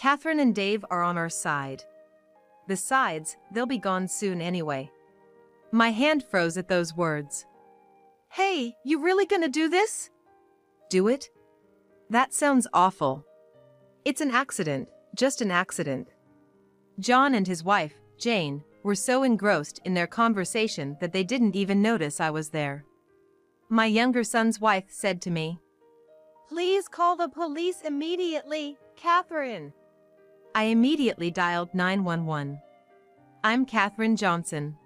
Catherine and Dave are on our side. Besides, they'll be gone soon anyway. My hand froze at those words. Hey, you really gonna do this? Do it? That sounds awful. It's an accident, just an accident. John and his wife, Jane, were so engrossed in their conversation that they didn't even notice I was there. My younger son's wife said to me, "Please call the police immediately, Catherine." I immediately dialed 911. I'm Catherine Johnson.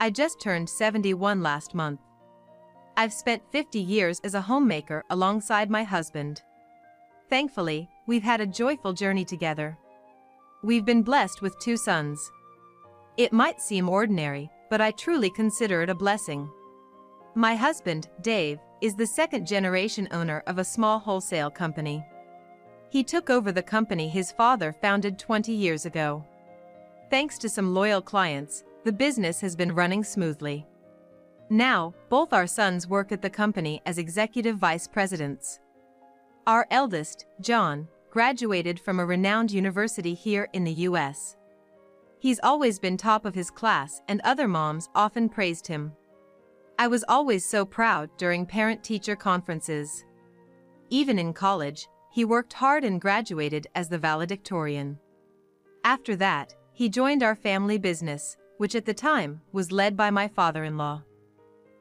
I just turned 71 last month. I've spent 50 years as a homemaker alongside my husband. Thankfully, we've had a joyful journey together. We've been blessed with 2 sons. It might seem ordinary, but I truly consider it a blessing. My husband, Dave, is the 2nd-generation owner of a small wholesale company. He took over the company his father founded 20 years ago. Thanks to some loyal clients, the business has been running smoothly. Now, both our sons work at the company as executive vice presidents. Our eldest, John, graduated from a renowned university here in the US. He's always been top of his class and other moms often praised him. I was always so proud during parent-teacher conferences. Even in college, he worked hard and graduated as the valedictorian. After that, he joined our family business, which at the time was led by my father-in-law.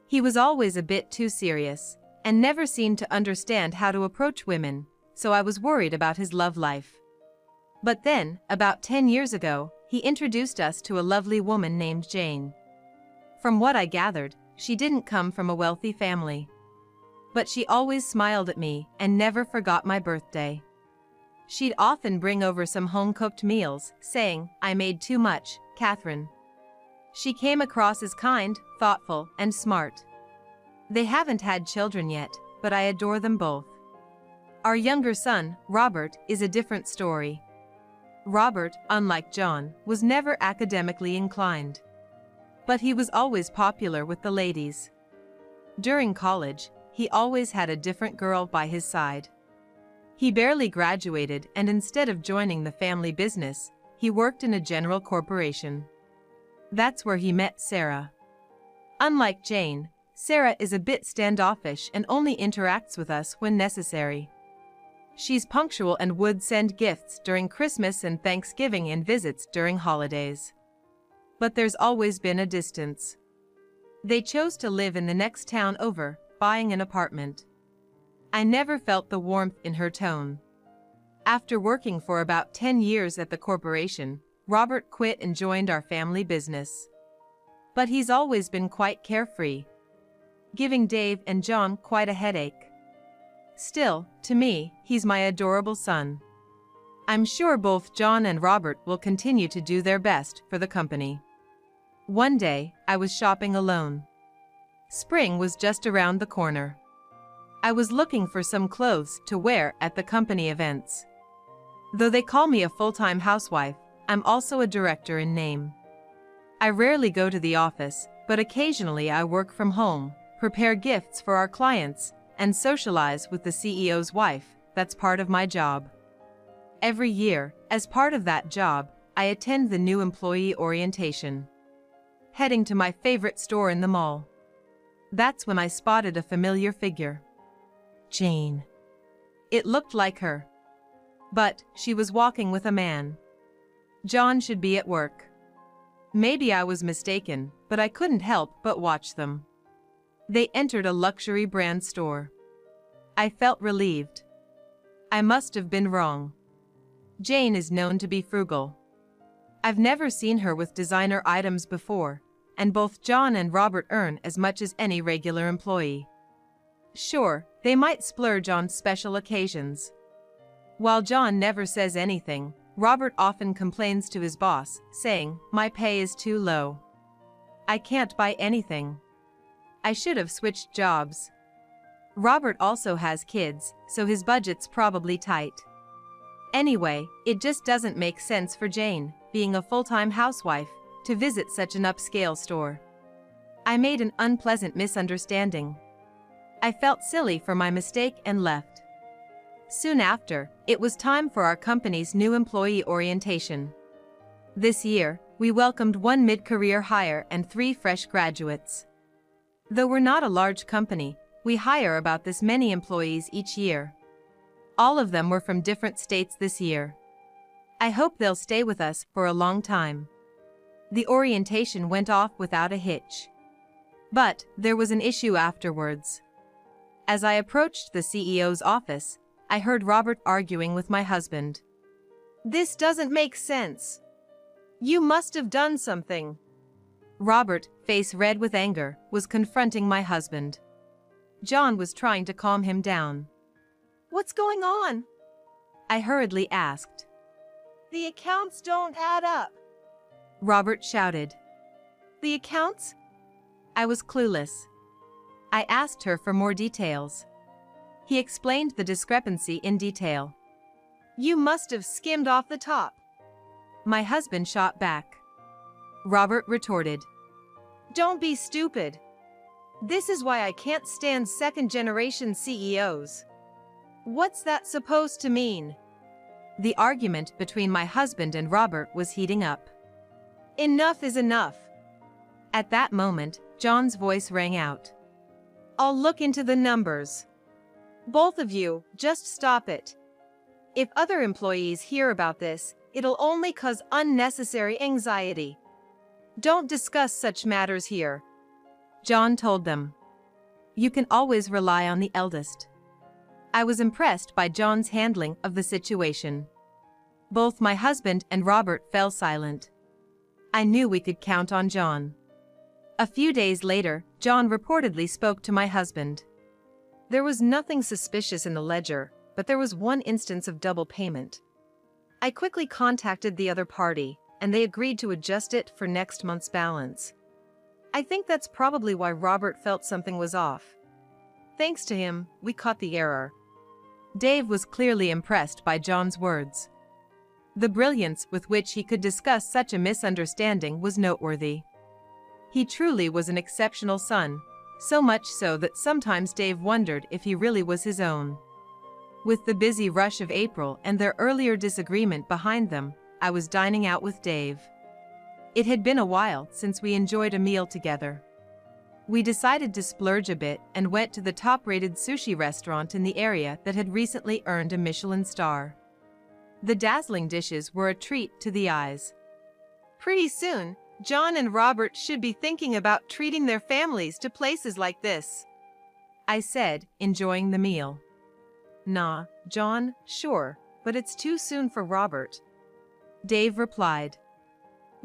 He was always a bit too serious, and never seemed to understand how to approach women, so I was worried about his love life. But then, about 10 years ago, he introduced us to a lovely woman named Jane. From what I gathered, she didn't come from a wealthy family. But she always smiled at me and never forgot my birthday. She'd often bring over some home-cooked meals, saying, "I made too much, Catherine." She came across as kind, thoughtful, and smart. They haven't had children yet, but I adore them both. Our younger son, Robert, is a different story. Robert, unlike John, was never academically inclined. But he was always popular with the ladies. During college, he always had a different girl by his side. He barely graduated, and instead of joining the family business, he worked in a general corporation. That's where he met Sarah. Unlike Jane, Sarah is a bit standoffish and only interacts with us when necessary. She's punctual and would send gifts during Christmas and Thanksgiving and visits during holidays. But there's always been a distance. They chose to live in the next town over, buying an apartment. I never felt the warmth in her tone. After working for about 10 years at the corporation, Robert quit and joined our family business. But he's always been quite carefree, giving Dave and John quite a headache. Still, to me, he's my adorable son. I'm sure both John and Robert will continue to do their best for the company. One day, I was shopping alone. Spring was just around the corner. I was looking for some clothes to wear at the company events. Though they call me a full-time housewife, I'm also a director in name. I rarely go to the office, but occasionally I work from home, prepare gifts for our clients, and socialize with the CEO's wife. That's part of my job. Every year, as part of that job, I attend the new employee orientation. Heading to my favorite store in the mall. That's when I spotted a familiar figure. Jane. It looked like her. But she was walking with a man. John should be at work. Maybe I was mistaken, but I couldn't help but watch them. They entered a luxury brand store. I felt relieved. I must have been wrong. Jane is known to be frugal. I've never seen her with designer items before, and both John and Robert earn as much as any regular employee. Sure, they might splurge on special occasions. While John never says anything, Robert often complains to his boss, saying, "My pay is too low. I can't buy anything. I should have switched jobs." Robert also has kids, so his budget's probably tight. Anyway, it just doesn't make sense for Jane, being a full-time housewife, to visit such an upscale store. I made an unpleasant misunderstanding. I felt silly for my mistake and left. Soon after, it was time for our company's new employee orientation. This year, we welcomed 1 mid-career hire and 3 fresh graduates. Though we're not a large company, we hire about this many employees each year. All of them were from different states this year. I hope they'll stay with us for a long time. The orientation went off without a hitch. But there was an issue afterwards. As I approached the CEO's office, I heard Robert arguing with my husband. "This doesn't make sense. You must have done something." Robert, face red with anger, was confronting my husband. John was trying to calm him down. "What's going on?" I hurriedly asked. "The accounts don't add up," Robert shouted. "The accounts?" I was clueless. I asked her for more details. He explained the discrepancy in detail. "You must have skimmed off the top." My husband shot back. Robert retorted, "Don't be stupid. This is why I can't stand second-generation CEOs. What's that supposed to mean?" The argument between my husband and Robert was heating up. "Enough is enough." At that moment, John's voice rang out. "I'll look into the numbers. Both of you, just stop it. If other employees hear about this, it'll only cause unnecessary anxiety. Don't discuss such matters here." John told them. "You can always rely on the eldest." I was impressed by John's handling of the situation. Both my husband and Robert fell silent. I knew we could count on John. A few days later, John reportedly spoke to my husband. There was nothing suspicious in the ledger, but there was one instance of double payment. I quickly contacted the other party, and they agreed to adjust it for next month's balance. I think that's probably why Robert felt something was off. Thanks to him, we caught the error. Dave was clearly impressed by John's words. The brilliance with which he could discuss such a misunderstanding was noteworthy. He truly was an exceptional son, so much so that sometimes Dave wondered if he really was his own. With the busy rush of April and their earlier disagreement behind them, I was dining out with Dave. It had been a while since we enjoyed a meal together. We decided to splurge a bit and went to the top-rated sushi restaurant in the area that had recently earned a Michelin star. The dazzling dishes were a treat to the eyes. Pretty soon, John and Robert should be thinking about treating their families to places like this, I said, enjoying the meal. Nah, John, sure, but it's too soon for Robert, Dave replied.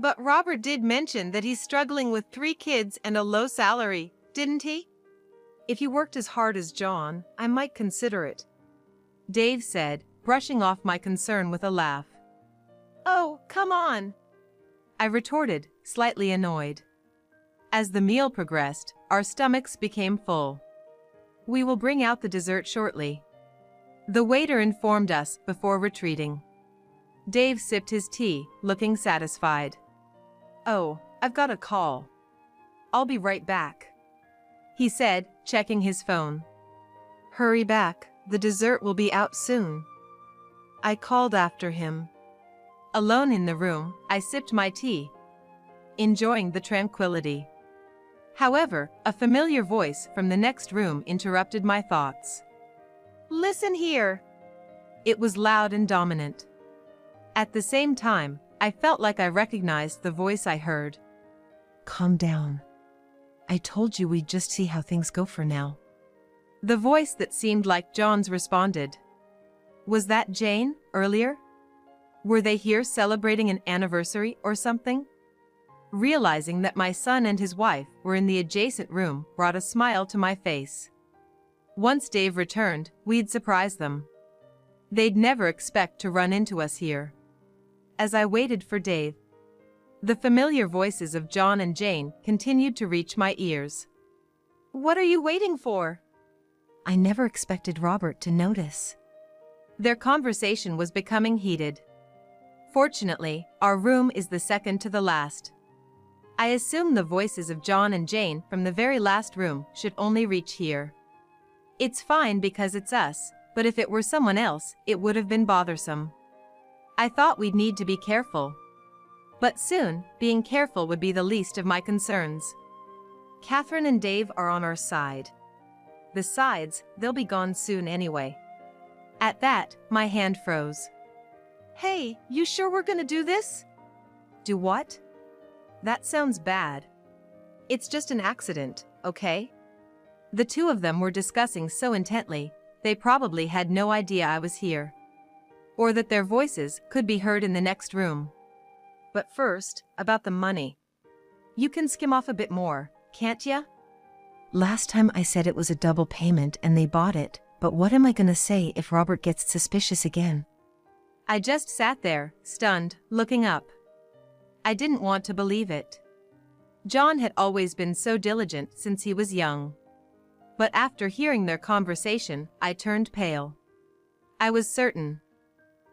But Robert did mention that he's struggling with 3 kids and a low salary, didn't he? If you worked as hard as John, I might consider it, Dave said, brushing off my concern with a laugh. Oh, come on, I retorted, slightly annoyed. As the meal progressed, our stomachs became full. We will bring out the dessert shortly, the waiter informed us before retreating. Dave sipped his tea, looking satisfied. Oh, I've got a call. I'll be right back, he said, checking his phone. Hurry back, the dessert will be out soon, I called after him. Alone in the room, I sipped my tea, enjoying the tranquility. However, a familiar voice from the next room interrupted my thoughts. Listen here. It was loud and dominant. At the same time, I felt like I recognized the voice I heard. Calm down. I told you we'd just see how things go for now. The voice that seemed like John's responded. Was that Jane, earlier? Were they here celebrating an anniversary or something? Realizing that my son and his wife were in the adjacent room brought a smile to my face. Once Dave returned, we'd surprise them. They'd never expect to run into us here. As I waited for Dave, the familiar voices of John and Jane continued to reach my ears. What are you waiting for? I never expected Robert to notice. Their conversation was becoming heated. Fortunately, our room is the second to the last. I assume the voices of John and Jane from the very last room should only reach here. It's fine because it's us, but if it were someone else, it would have been bothersome. I thought we'd need to be careful. But soon, being careful would be the least of my concerns. Catherine and Dave are on our side. Besides, they'll be gone soon anyway. At that, my hand froze. Hey, you sure we're gonna do this? Do what? That sounds bad. It's just an accident, okay? The two of them were discussing so intently, they probably had no idea I was here. Or that their voices could be heard in the next room. But first, about the money. You can skim off a bit more, can't ya? Last time I said it was a double payment and they bought it, but what am I gonna say if Robert gets suspicious again? I just sat there, stunned, looking up. I didn't want to believe it. John had always been so diligent since he was young. But after hearing their conversation, I turned pale. I was certain.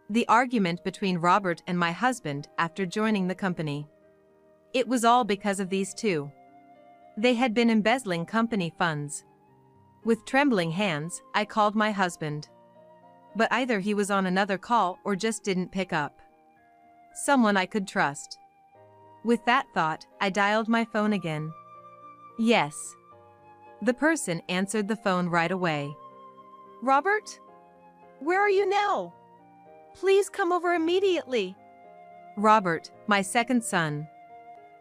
The argument between Robert and my husband after joining the company. It was all because of these two. They had been embezzling company funds. With trembling hands, I called my husband. But either he was on another call or just didn't pick up. Someone I could trust. With that thought, I dialed my phone again. Yes. The person answered the phone right away. Robert? Where are you now? Please come over immediately. Robert, my second son.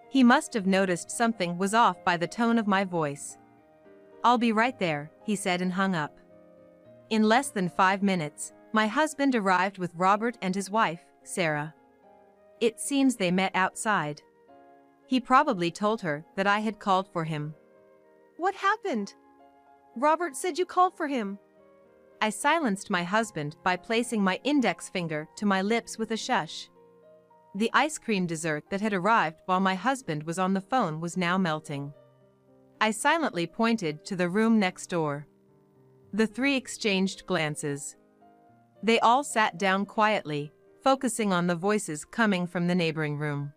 He must have noticed something was off by the tone of my voice. I'll be right there, he said and hung up. In less than 5 minutes, my husband arrived with Robert and his wife, Sarah. It seems they met outside. He probably told her that I had called for him. What happened? Robert said you called for him. I silenced my husband by placing my index finger to my lips with a shush. The ice cream dessert that had arrived while my husband was on the phone was now melting. I silently pointed to the room next door. The three exchanged glances. They all sat down quietly, focusing on the voices coming from the neighboring room.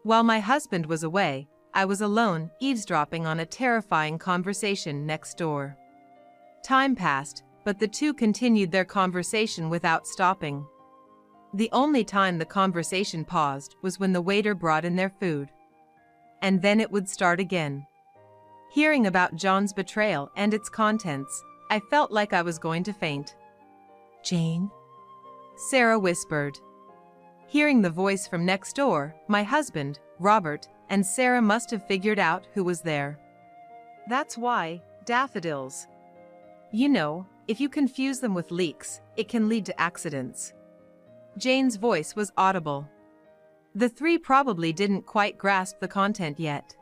While my husband was away, I was alone, eavesdropping on a terrifying conversation next door. Time passed, but the two continued their conversation without stopping. The only time the conversation paused was when the waiter brought in their food. And then it would start again. Hearing about John's betrayal and its contents, I felt like I was going to faint. Jane? Sarah whispered. Hearing the voice from next door, my husband, Robert, and Sarah must have figured out who was there. That's why, daffodils. You know, if you confuse them with leeks, it can lead to accidents. Jane's voice was audible. The three probably didn't quite grasp the content yet.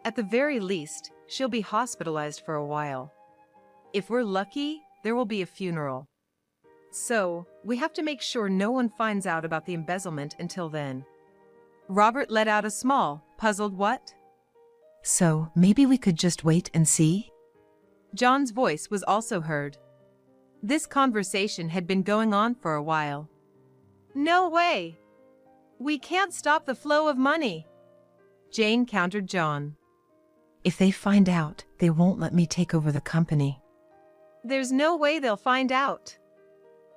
At the very least, she'll be hospitalized for a while. If we're lucky, there will be a funeral. So, we have to make sure no one finds out about the embezzlement until then. Robert let out a small, puzzled what? So, maybe we could just wait and see? John's voice was also heard. This conversation had been going on for a while. No way! We can't stop the flow of money! Jane countered John. If they find out, they won't let me take over the company. There's no way they'll find out.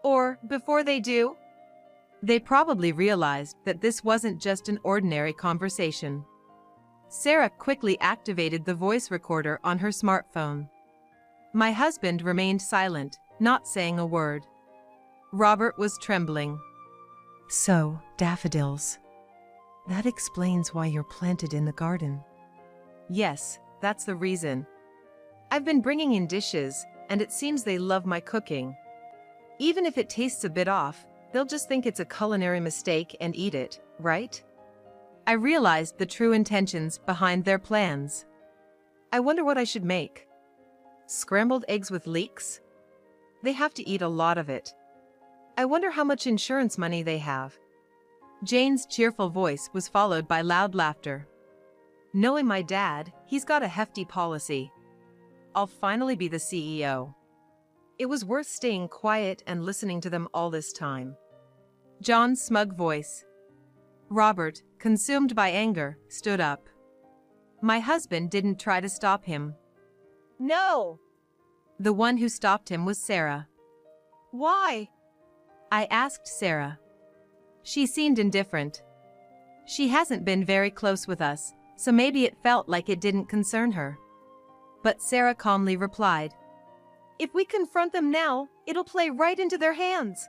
Or, before they do? They probably realized that this wasn't just an ordinary conversation. Sarah quickly activated the voice recorder on her smartphone. My husband remained silent, not saying a word. Robert was trembling. So, daffodils. That explains why you're planted in the garden. Yes, that's the reason. I've been bringing in dishes, and it seems they love my cooking. Even if it tastes a bit off, they'll just think it's a culinary mistake and eat it, right? I realized the true intentions behind their plans. I wonder what I should make. Scrambled eggs with leeks? They have to eat a lot of it. I wonder how much insurance money they have. Jane's cheerful voice was followed by loud laughter. Knowing my dad, he's got a hefty policy. I'll finally be the CEO. It was worth staying quiet and listening to them all this time. John's smug voice. Robert, consumed by anger, stood up. My husband didn't try to stop him. No! The one who stopped him was Sarah. Why? I asked Sarah. She seemed indifferent. She hasn't been very close with us, so maybe it felt like it didn't concern her. But Sarah calmly replied, "If we confront them now, it'll play right into their hands.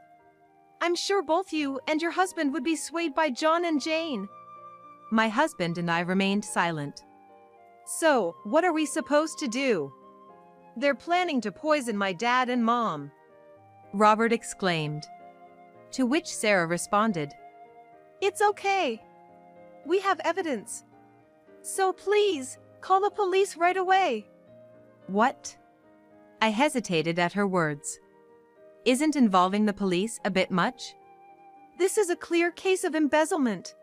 I'm sure both you and your husband would be swayed by John and Jane." My husband and I remained silent. "So, what are we supposed to do?" "They're planning to poison my dad and mom," Robert exclaimed. To which Sarah responded, "It's okay. We have evidence. So please, call the police right away." What? I hesitated at her words. Isn't involving the police a bit much? This is a clear case of embezzlement.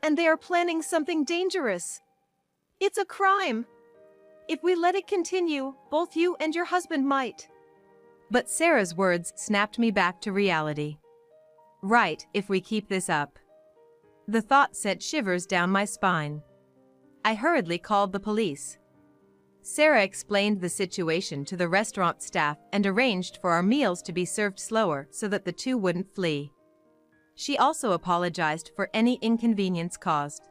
And they are planning something dangerous. It's a crime. If we let it continue, both you and your husband might. But Sarah's words snapped me back to reality. Right, if we keep this up. The thought sent shivers down my spine. I hurriedly called the police. Sarah explained the situation to the restaurant staff and arranged for our meals to be served slower so that the two wouldn't flee. She also apologized for any inconvenience caused.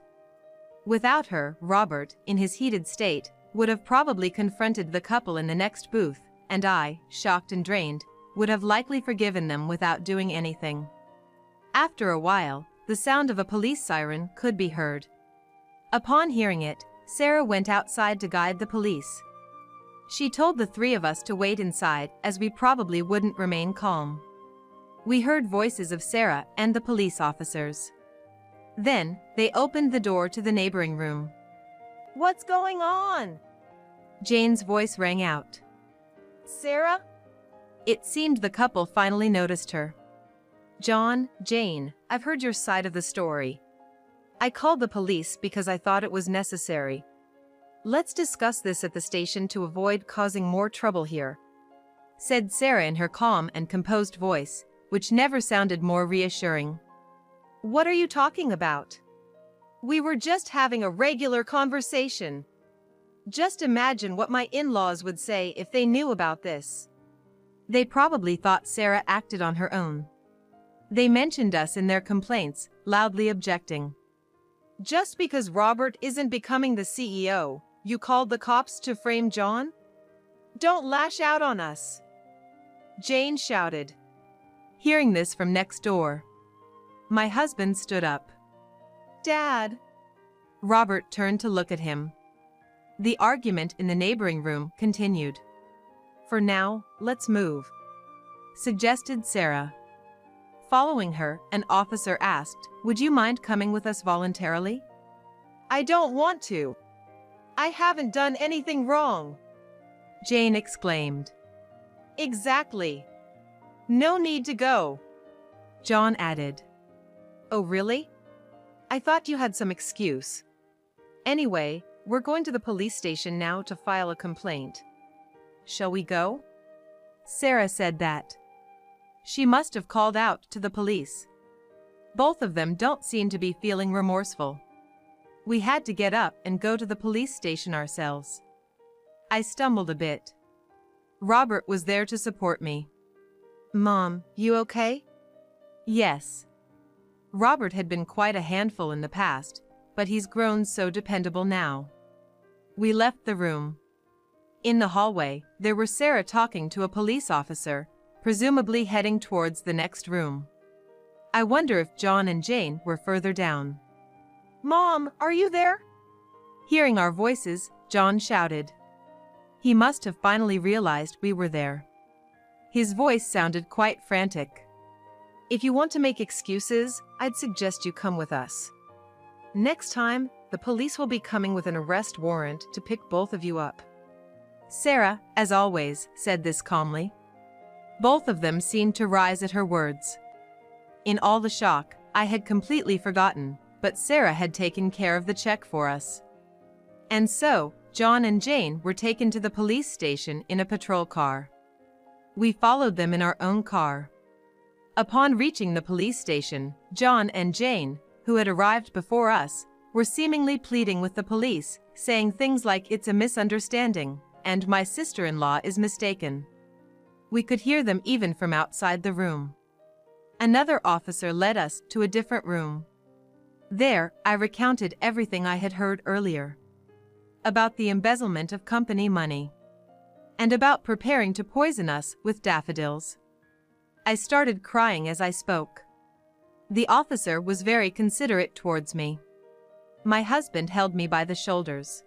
Without her, Robert, in his heated state, would have probably confronted the couple in the next booth, and I, shocked and drained, would have likely forgiven them without doing anything. After a while, the sound of a police siren could be heard. Upon hearing it, Sarah went outside to guide the police. She told the three of us to wait inside as we probably wouldn't remain calm. We heard voices of Sarah and the police officers. Then, they opened the door to the neighboring room. "What's going on?" Jane's voice rang out. "Sarah?" It seemed the couple finally noticed her. "John, Jane, I've heard your side of the story. I called the police because I thought it was necessary. Let's discuss this at the station to avoid causing more trouble here," said Sarah in her calm and composed voice, which never sounded more reassuring. "What are you talking about? We were just having a regular conversation. Just imagine what my in-laws would say if they knew about this." They probably thought Sarah acted on her own. They mentioned us in their complaints, loudly objecting. "Just because Robert isn't becoming the CEO, you called the cops to frame John? Don't lash out on us," Jane shouted. Hearing this from next door, my husband stood up. "Dad." Robert turned to look at him. The argument in the neighboring room continued. "For now, let's move," suggested Sarah. Following her, an officer asked, "Would you mind coming with us voluntarily?" "I don't want to. I haven't done anything wrong," Jane exclaimed. "Exactly. No need to go," John added. "Oh, really? I thought you had some excuse. Anyway, we're going to the police station now to file a complaint. Shall we go?" Sarah said that. She must have called out to the police. Both of them don't seem to be feeling remorseful. We had to get up and go to the police station ourselves. I stumbled a bit. Robert was there to support me. "Mom, you okay?" "Yes." Robert had been quite a handful in the past, but he's grown so dependable now. We left the room. In the hallway, there were Sarah talking to a police officer, presumably heading towards the next room. I wonder if John and Jane were further down. "Mom, are you there?" Hearing our voices, John shouted. He must have finally realized we were there. His voice sounded quite frantic. "If you want to make excuses, I'd suggest you come with us. Next time, the police will be coming with an arrest warrant to pick both of you up." Sarah, as always, said this calmly. Both of them seemed to rise at her words. In all the shock, I had completely forgotten, but Sarah had taken care of the check for us. And so, John and Jane were taken to the police station in a patrol car. We followed them in our own car. Upon reaching the police station, John and Jane, who had arrived before us, were seemingly pleading with the police, saying things like "it's a misunderstanding" and "my sister-in-law is mistaken." We could hear them even from outside the room. Another officer led us to a different room. There, I recounted everything I had heard earlier. About the embezzlement of company money. And about preparing to poison us with daffodils. I started crying as I spoke. The officer was very considerate towards me. My husband held me by the shoulders.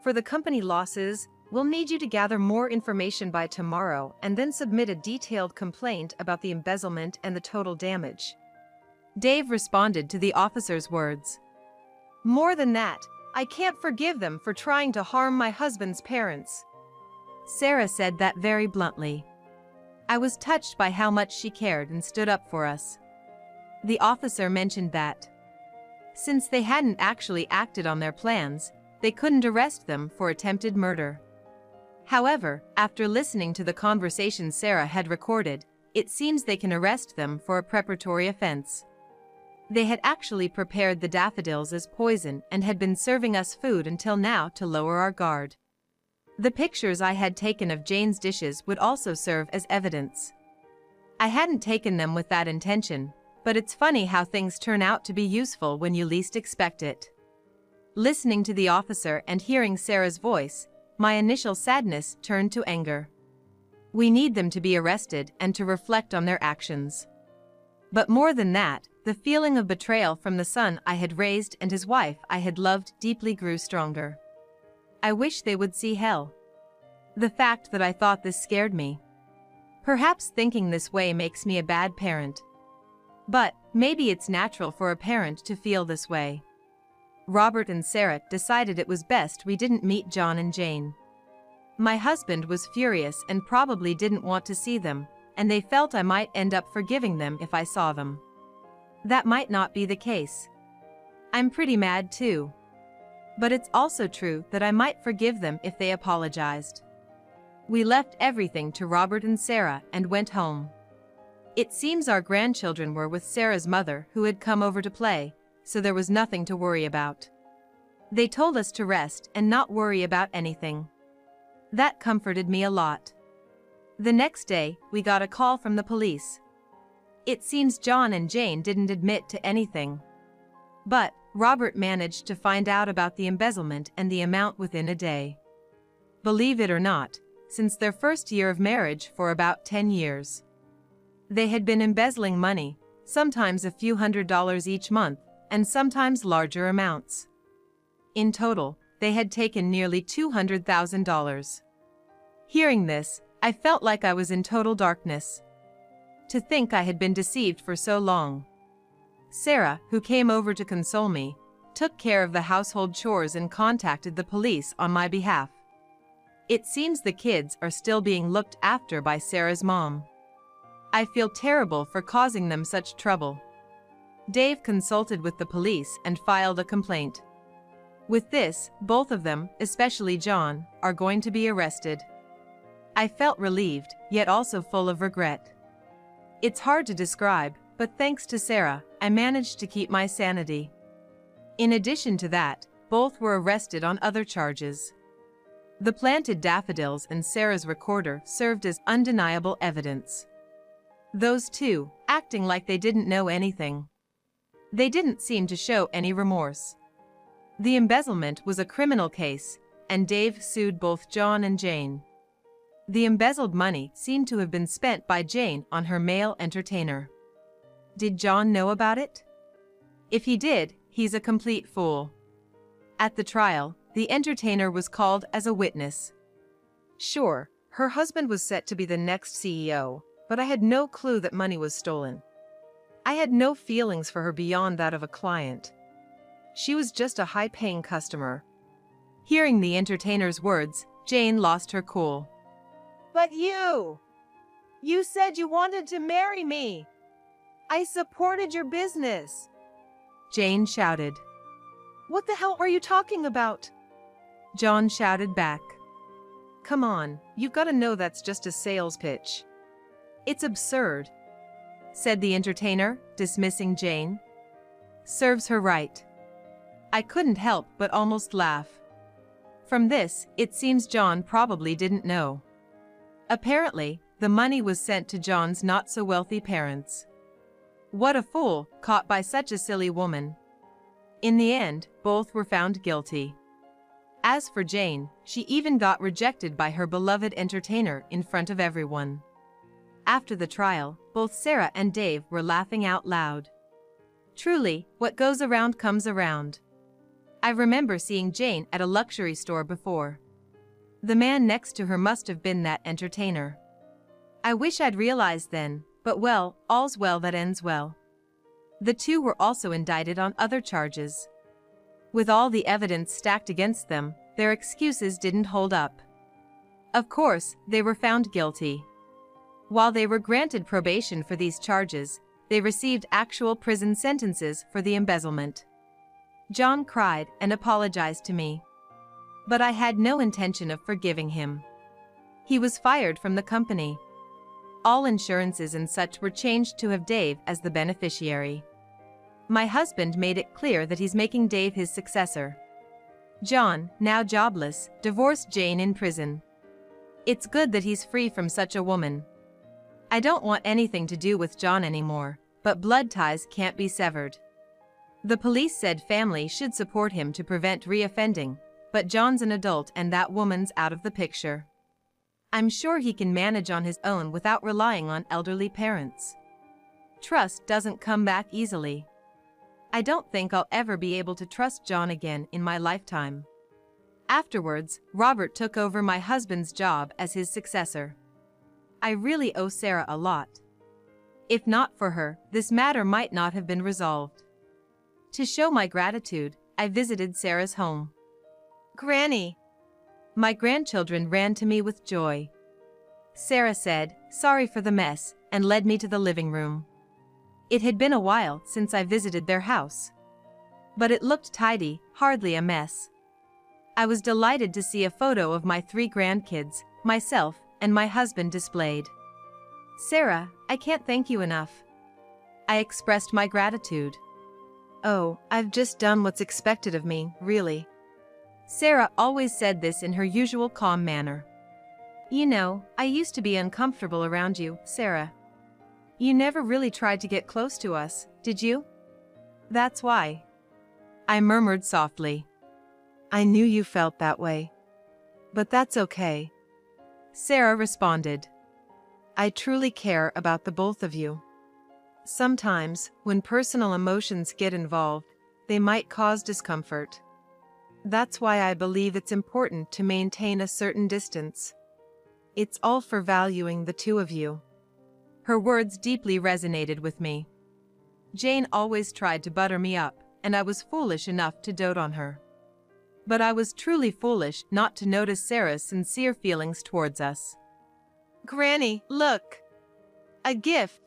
For the company losses, we'll need you to gather more information by tomorrow and then submit a detailed complaint about the embezzlement and the total damage. Dave responded to the officer's words. More than that, I can't forgive them for trying to harm my husband's parents. Sarah said that very bluntly. I was touched by how much she cared and stood up for us. The officer mentioned that, since they hadn't actually acted on their plans, they couldn't arrest them for attempted murder. However, after listening to the conversation Sarah had recorded, it seems they can arrest them for a preparatory offense. They had actually prepared the daffodils as poison and had been serving us food until now to lower our guard. The pictures I had taken of Jane's dishes would also serve as evidence. I hadn't taken them with that intention, but it's funny how things turn out to be useful when you least expect it. Listening to the officer and hearing Sarah's voice, my initial sadness turned to anger. We need them to be arrested and to reflect on their actions. But more than that, the feeling of betrayal from the son I had raised and his wife I had loved deeply grew stronger. I wish they would see hell. The fact that I thought this scared me. Perhaps thinking this way makes me a bad parent. But maybe it's natural for a parent to feel this way. Robert and Sarah decided it was best we didn't meet John and Jane. My husband was furious and probably didn't want to see them, and they felt I might end up forgiving them if I saw them. That might not be the case. I'm pretty mad too. But it's also true that I might forgive them if they apologized. We left everything to Robert and Sarah and went home. It seems our grandchildren were with Sarah's mother who had come over to play, so there was nothing to worry about. They told us to rest and not worry about anything. That comforted me a lot. The next day, we got a call from the police. It seems John and Jane didn't admit to anything. But Robert managed to find out about the embezzlement and the amount within a day. Believe it or not, since their first year of marriage for about 10 years. They had been embezzling money, sometimes a few $100s each month, and sometimes larger amounts. In total, they had taken nearly $200,000. Hearing this, I felt like I was in total darkness. To think I had been deceived for so long. Sarah, who came over to console me, took care of the household chores and contacted the police on my behalf. It seems the kids are still being looked after by Sarah's mom. I feel terrible for causing them such trouble. Dave consulted with the police and filed a complaint. With this, both of them, especially John, are going to be arrested. I felt relieved, yet also full of regret. It's hard to describe, but thanks to Sarah, I managed to keep my sanity. In addition to that, both were arrested on other charges. The planted daffodils and Sarah's recorder served as undeniable evidence. Those two, acting like they didn't know anything. They didn't seem to show any remorse. The embezzlement was a criminal case, and Dave sued both John and Jane. The embezzled money seemed to have been spent by Jane on her male entertainer. Did John know about it? If he did, he's a complete fool. At the trial, the entertainer was called as a witness. Sure, her husband was set to be the next CEO, but I had no clue that money was stolen. I had no feelings for her beyond that of a client. She was just a high-paying customer. Hearing the entertainer's words, Jane lost her cool. But you said you wanted to marry me. I supported your business. Jane shouted. What the hell are you talking about? John shouted back. Come on, you've got to know that's just a sales pitch. It's absurd, said the entertainer, dismissing Jane. Serves her right. I couldn't help but almost laugh. From this, it seems John probably didn't know. Apparently, the money was sent to John's not-so-wealthy parents. What a fool, caught by such a silly woman. In the end, both were found guilty. As for Jane, she even got rejected by her beloved entertainer in front of everyone. After the trial, both Sarah and Dave were laughing out loud. Truly, what goes around comes around. I remember seeing Jane at a luxury store before. The man next to her must have been that entertainer. I wish I'd realized then, but well, all's well that ends well. The two were also indicted on other charges. With all the evidence stacked against them, their excuses didn't hold up. Of course, they were found guilty. While they were granted probation for these charges, they received actual prison sentences for the embezzlement. John cried and apologized to me. But I had no intention of forgiving him. He was fired from the company. All insurances and such were changed to have Dave as the beneficiary. My husband made it clear that he's making Dave his successor. John, now jobless, divorced Jane in prison. It's good that he's free from such a woman. I don't want anything to do with John anymore, but blood ties can't be severed. The police said family should support him to prevent reoffending, but John's an adult and that woman's out of the picture. I'm sure he can manage on his own without relying on elderly parents. Trust doesn't come back easily. I don't think I'll ever be able to trust John again in my lifetime. Afterwards, Robert took over my husband's job as his successor. I really owe Sarah a lot. If not for her, this matter might not have been resolved. To show my gratitude, I visited Sarah's home. Granny! My grandchildren ran to me with joy. Sarah said, "Sorry for the mess," and led me to the living room. It had been a while since I visited their house. But it looked tidy, hardly a mess. I was delighted to see a photo of my 3 grandkids, myself, and my husband displayed. "Sarah, I can't thank you enough." I expressed my gratitude. "Oh, I've just done what's expected of me, really." Sarah always said this in her usual calm manner. "You know, I used to be uncomfortable around you, Sarah. You never really tried to get close to us, did you?" "That's why," I murmured softly. "I knew you felt that way. But that's okay," Sarah responded. "I truly care about the both of you. Sometimes, when personal emotions get involved, they might cause discomfort. That's why I believe it's important to maintain a certain distance. It's all for valuing the two of you." Her words deeply resonated with me. Jane always tried to butter me up, and I was foolish enough to dote on her. But I was truly foolish not to notice Sarah's sincere feelings towards us. "Granny, look! A gift!"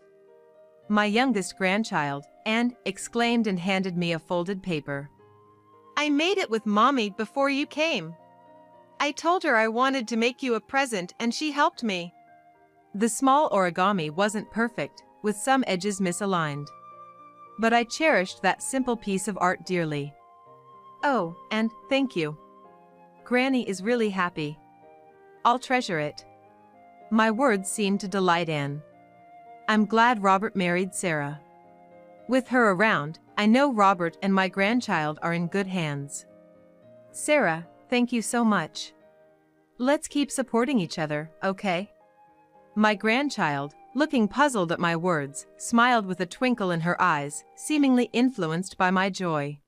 My youngest grandchild, Anne, exclaimed and handed me a folded paper. "I made it with Mommy before you came. I told her I wanted to make you a present and she helped me." The small origami wasn't perfect, with some edges misaligned. But I cherished that simple piece of art dearly. "Oh, and thank you. Granny is really happy. I'll treasure it." My words seemed to delight Anne. I'm glad Robert married Sarah. With her around, I know Robert and my grandchild are in good hands. Sarah, thank you so much. Let's keep supporting each other, okay? My grandchild, looking puzzled at my words, smiled with a twinkle in her eyes, seemingly influenced by my joy.